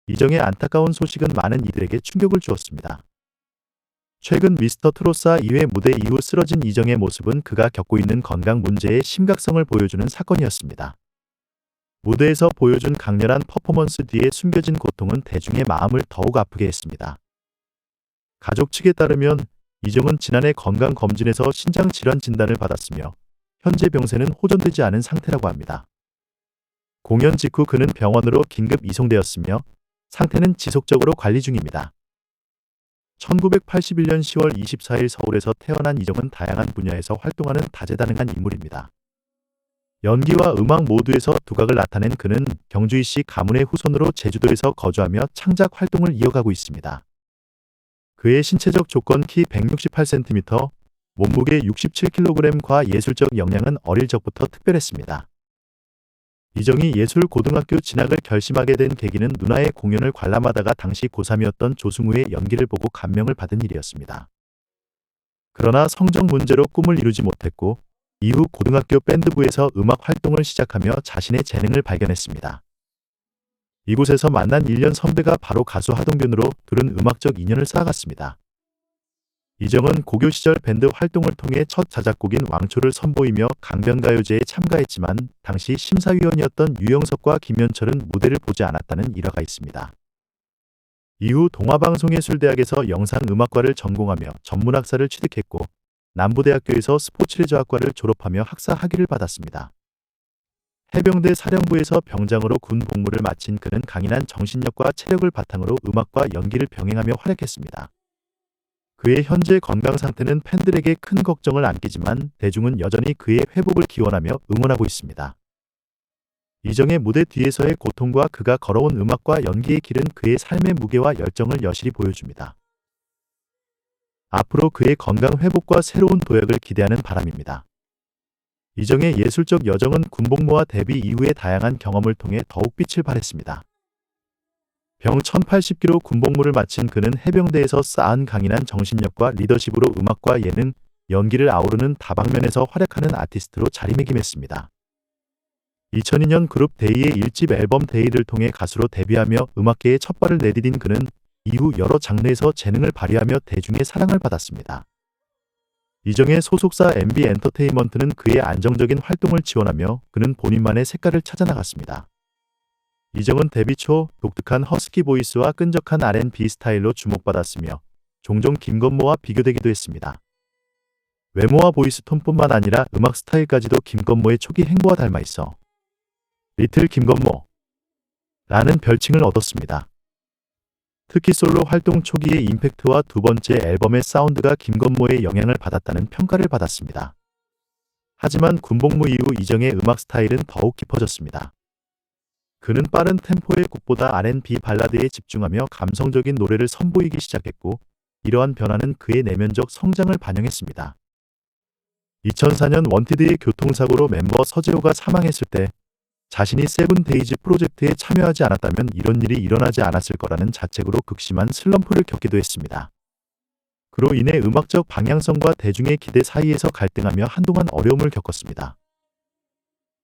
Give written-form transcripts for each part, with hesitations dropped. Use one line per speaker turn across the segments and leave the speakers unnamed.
이정의 안타까운 소식은 많은 이들에게 충격을 주었습니다. 최근 미스터 트롯사 2회 무대 이후 쓰러진 이정의 모습은 그가 겪고 있는 건강 문제의 심각성을 보여주는 사건이었습니다. 무대에서 보여준 강렬한 퍼포먼스 뒤에 숨겨진 고통은 대중의 마음을 더욱 아프게 했습니다. 가족 측에 따르면 이정은 지난해 건강검진에서 신장질환 진단을 받았으며 현재 병세는 호전되지 않은 상태라고 합니다. 공연 직후 그는 병원으로 긴급 이송되었으며 상태는 지속적으로 관리 중입니다. 1981년 10월 24일 서울에서 태어난 이정은 다양한 분야에서 활동하는 다재다능한 인물입니다. 연기와 음악 모두에서 두각을 나타낸 그는 경주이씨 가문의 후손으로 제주도에서 거주하며 창작 활동을 이어가고 있습니다. 그의 신체적 조건 키 168cm, 몸무게 67kg과 예술적 역량은 어릴 적부터 특별했습니다. 이정이 예술고등학교 진학을 결심하게 된 계기는 누나의 공연을 관람하다가 당시 고3이었던 조승우의 연기를 보고 감명을 받은 일이었습니다. 그러나 성적 문제로 꿈을 이루지 못했고 이후 고등학교 밴드부에서 음악 활동을 시작하며 자신의 재능을 발견했습니다. 이곳에서 만난 1년 선배가 바로 가수 하동균으로 둘은 음악적 인연을 쌓아갔습니다. 이정은 고교 시절 밴드 활동을 통해 첫 자작곡인 왕초를 선보이며 강변가요제에 참가했지만 당시 심사위원이었던 유영석과 김현철은 무대를 보지 않았다는 일화가 있습니다. 이후 동아방송예술대학에서 영상음악과를 전공하며 전문학사를 취득했고 남부대학교에서 스포츠레저학과를 졸업하며 학사 학위를 받았습니다. 해병대 사령부에서 병장으로 군 복무를 마친 그는 강인한 정신력과 체력을 바탕으로 음악과 연기를 병행하며 활약했습니다. 그의 현재 건강 상태는 팬들에게 큰 걱정을 안기지만 대중은 여전히 그의 회복을 기원하며 응원하고 있습니다. 이정의 무대 뒤에서의 고통과 그가 걸어온 음악과 연기의 길은 그의 삶의 무게와 열정을 여실히 보여줍니다. 앞으로 그의 건강 회복과 새로운 도약을 기대하는 바람입니다. 이정의 예술적 여정은 군복무와 데뷔 이후의 다양한 경험을 통해 더욱 빛을 발했습니다. 병 1080kg 군복무를 마친 그는 해병대에서 쌓은 강인한 정신력과 리더십으로 음악과 예능, 연기를 아우르는 다방면에서 활약하는 아티스트로 자리매김했습니다. 2002년 그룹 데이의 1집 앨범 데이를 통해 가수로 데뷔하며 음악계에 첫 발을 내디딘 그는 이후 여러 장르에서 재능을 발휘하며 대중의 사랑을 받았습니다. 이정의 소속사 MB엔터테인먼트는 그의 안정적인 활동을 지원하며 그는 본인만의 색깔을 찾아나갔습니다. 이정은 데뷔 초 독특한 허스키 보이스와 끈적한 R&B 스타일로 주목받았으며 종종 김건모와 비교되기도 했습니다. 외모와 보이스 톤뿐만 아니라 음악 스타일까지도 김건모의 초기 행보와 닮아 있어 리틀 김건모 라는 별칭을 얻었습니다. 특히 솔로 활동 초기의 임팩트와 두 번째 앨범의 사운드가 김건모의 영향을 받았다는 평가를 받았습니다. 하지만 군복무 이후 이정의 음악 스타일은 더욱 깊어졌습니다. 그는 빠른 템포의 곡보다 R&B 발라드에 집중하며 감성적인 노래를 선보이기 시작했고 이러한 변화는 그의 내면적 성장을 반영했습니다. 2004년 원티드의 교통사고로 멤버 서재호가 사망했을 때 자신이 세븐데이즈 프로젝트에 참여하지 않았다면 이런 일이 일어나지 않았을 거라는 자책으로 극심한 슬럼프를 겪기도 했습니다. 그로 인해 음악적 방향성과 대중의 기대 사이에서 갈등하며 한동안 어려움을 겪었습니다.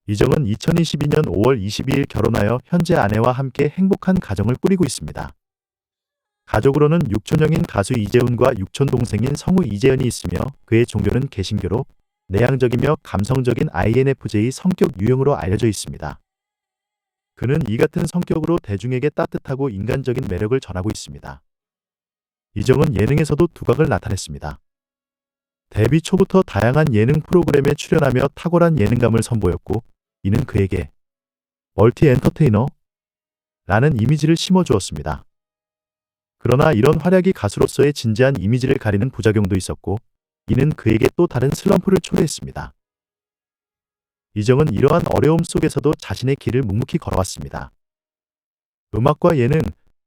이정은 2022년 5월 22일 결혼하여 현재 아내와 함께 행복한 가정을 꾸리고 있습니다. 가족으로는 육촌형인 가수 이재훈과 육촌동생인 성우 이재현이 있으며 그의 종교는 개신교로 내향적이며 감성적인 INFJ 성격 유형으로 알려져 있습니다. 그는 이 같은 성격으로 대중에게 따뜻하고 인간적인 매력을 전하고 있습니다. 이정은 예능에서도 두각을 나타냈습니다. 데뷔 초부터 다양한 예능 프로그램에 출연하며 탁월한 예능감을 선보였고 이는 그에게 멀티 엔터테이너 라는 이미지를 심어주었습니다. 그러나 이런 활약이 가수로서의 진지한 이미지를 가리는 부작용도 있었고 이는 그에게 또 다른 슬럼프를 초래했습니다. 이정은 이러한 어려움 속에서도 자신의 길을 묵묵히 걸어왔습니다. 음악과 예능,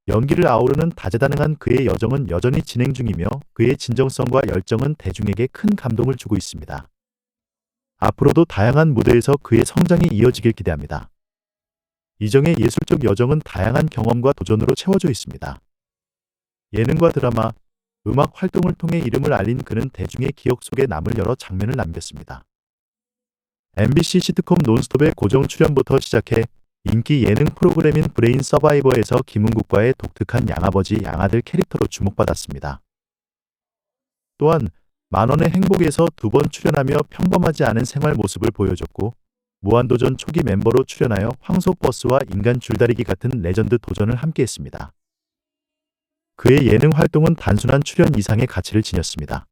연기를 아우르는 다재다능한 그의 여정은 여전히 진행 중이며 그의 진정성과 열정은 대중에게 큰 감동을 주고 있습니다. 앞으로도 다양한 무대에서 그의 성장이 이어지길 기대합니다. 이정의 예술적 여정은 다양한 경험과 도전으로 채워져 있습니다. 예능과 드라마, 음악 활동을 통해 이름을 알린 그는 대중의 기억 속에 남을 여러 장면을 남겼습니다. MBC 시트콤 논스톱의 고정 출연부터 시작해 인기 예능 프로그램인 브레인 서바이버에서 김은국과의 독특한 양아버지 양아들 캐릭터로 주목받았습니다. 또한 만원의 행복에서 2번 출연하며 평범하지 않은 생활 모습을 보여줬고 무한도전 초기 멤버로 출연하여 황소버스와 인간 줄다리기 같은 레전드 도전을 함께했습니다. 그의 예능 활동은 단순한 출연 이상의 가치를 지녔습니다.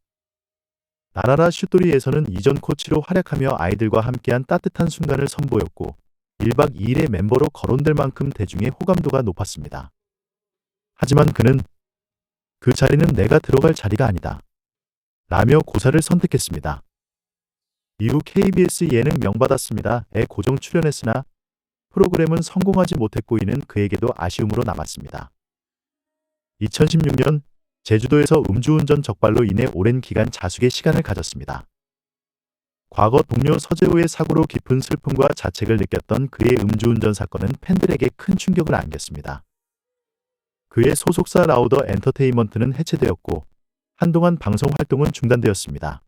나라라 슛돌이에서는 이전 코치로 활약하며 아이들과 함께한 따뜻한 순간을 선보였고 1박 2일의 멤버로 거론될 만큼 대중의 호감도가 높았습니다. 하지만 그는 그 자리는 내가 들어갈 자리가 아니다 라며 고사를 선택했습니다. 이후 KBS 예능 명받았습니다에 고정 출연했으나 프로그램은 성공하지 못했고 이는 그에게도 아쉬움으로 남았습니다. 2016년 제주도에서 음주운전 적발로 인해 오랜 기간 자숙의 시간을 가졌습니다. 과거 동료 서재호의 사고로 깊은 슬픔과 자책을 느꼈던 그의 음주운전 사건은 팬들에게 큰 충격을 안겼습니다. 그의 소속사 라우더 엔터테인먼트는 해체되었고 한동안 방송 활동은 중단되었습니다.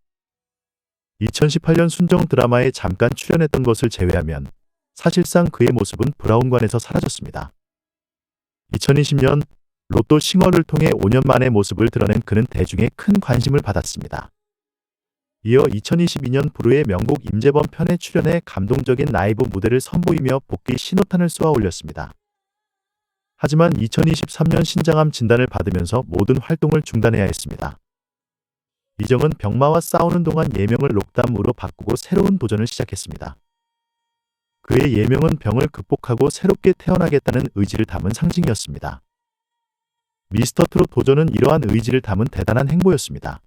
2018년 순정 드라마에 잠깐 출연했던 것을 제외하면 사실상 그의 모습은 브라운관에서 사라졌습니다. 2020년 로또 싱어를 통해 5년 만의 모습을 드러낸 그는 대중의 큰 관심을 받았습니다. 이어 2022년 부르의 명곡 임재범 편에 출연해 감동적인 라이브 무대를 선보이며 복귀 신호탄을 쏘아 올렸습니다. 하지만 2023년 신장암 진단을 받으면서 모든 활동을 중단해야 했습니다. 이정은 병마와 싸우는 동안 예명을 록담으로 바꾸고 새로운 도전을 시작했습니다. 그의 예명은 병을 극복하고 새롭게 태어나겠다는 의지를 담은 상징이었습니다. 미스터트롯 도전은 이러한 의지를 담은 대단한 행보였습니다.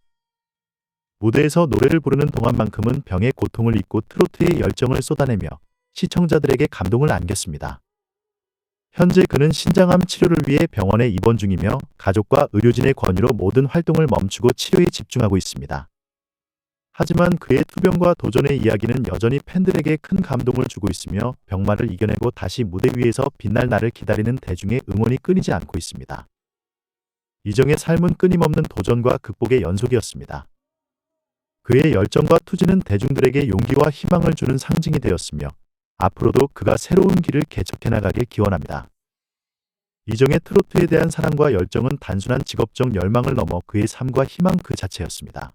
무대에서 노래를 부르는 동안만큼은 병의 고통을 잊고 트로트의 열정을 쏟아내며 시청자들에게 감동을 안겼습니다. 현재 그는 신장암 치료를 위해 병원에 입원 중이며 가족과 의료진의 권유로 모든 활동을 멈추고 치료에 집중하고 있습니다. 하지만 그의 투병과 도전의 이야기는 여전히 팬들에게 큰 감동을 주고 있으며 병마를 이겨내고 다시 무대 위에서 빛날 날을 기다리는 대중의 응원이 끊이지 않고 있습니다. 이정의 삶은 끊임없는 도전과 극복의 연속이었습니다. 그의 열정과 투지는 대중들에게 용기와 희망을 주는 상징이 되었으며 앞으로도 그가 새로운 길을 개척해 나가길 기원합니다. 이정의 트로트에 대한 사랑과 열정은 단순한 직업적 열망을 넘어 그의 삶과 희망 그 자체였습니다.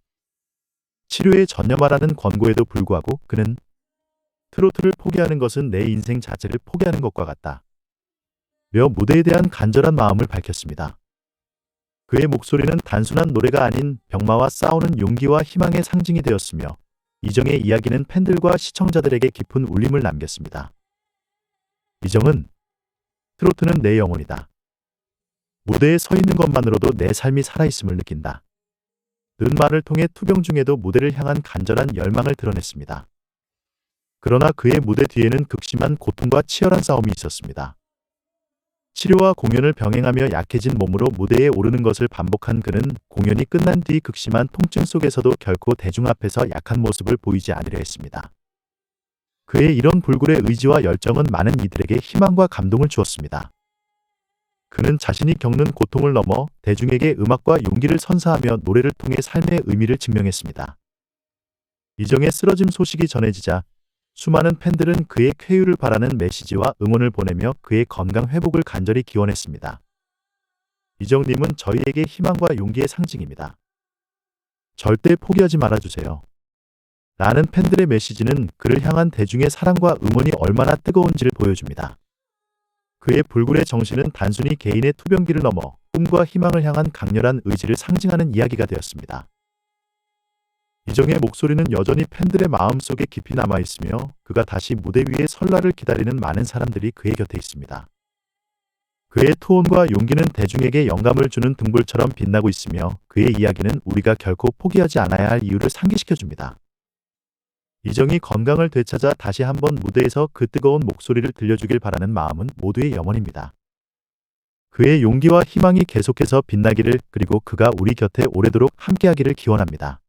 치료에 전념하라는 권고에도 불구하고 그는 트로트를 포기하는 것은 내 인생 자체를 포기하는 것과 같다 며 무대에 대한 간절한 마음을 밝혔습니다. 그의 목소리는 단순한 노래가 아닌 병마와 싸우는 용기와 희망의 상징이 되었으며 이정의 이야기는 팬들과 시청자들에게 깊은 울림을 남겼습니다. 이정은 트로트는 내 영혼이다. 무대에 서 있는 것만으로도 내 삶이 살아있음을 느낀다. 는 말을 통해 투병 중에도 무대를 향한 간절한 열망을 드러냈습니다. 그러나 그의 무대 뒤에는 극심한 고통과 치열한 싸움이 있었습니다. 치료와 공연을 병행하며 약해진 몸으로 무대에 오르는 것을 반복한 그는 공연이 끝난 뒤 극심한 통증 속에서도 결코 대중 앞에서 약한 모습을 보이지 않으려 했습니다. 그의 이런 불굴의 의지와 열정은 많은 이들에게 희망과 감동을 주었습니다. 그는 자신이 겪는 고통을 넘어 대중에게 음악과 용기를 선사하며 노래를 통해 삶의 의미를 증명했습니다. 이정의 쓰러짐 소식이 전해지자 수많은 팬들은 그의 쾌유를 바라는 메시지와 응원을 보내며 그의 건강 회복을 간절히 기원했습니다. 이정님은 저희에게 희망과 용기의 상징입니다. 절대 포기하지 말아주세요. 라는 팬들의 메시지는 그를 향한 대중의 사랑과 응원이 얼마나 뜨거운지를 보여줍니다. 그의 불굴의 정신은 단순히 개인의 투병기를 넘어 꿈과 희망을 향한 강렬한 의지를 상징하는 이야기가 되었습니다. 이정의 목소리는 여전히 팬들의 마음속에 깊이 남아있으며 그가 다시 무대 위에 설 날을 기다리는 많은 사람들이 그의 곁에 있습니다. 그의 투혼과 용기는 대중에게 영감을 주는 등불처럼 빛나고 있으며 그의 이야기는 우리가 결코 포기하지 않아야 할 이유를 상기시켜줍니다. 이정이 건강을 되찾아 다시 한번 무대에서 그 뜨거운 목소리를 들려주길 바라는 마음은 모두의 염원입니다. 그의 용기와 희망이 계속해서 빛나기를 그리고 그가 우리 곁에 오래도록 함께하기를 기원합니다.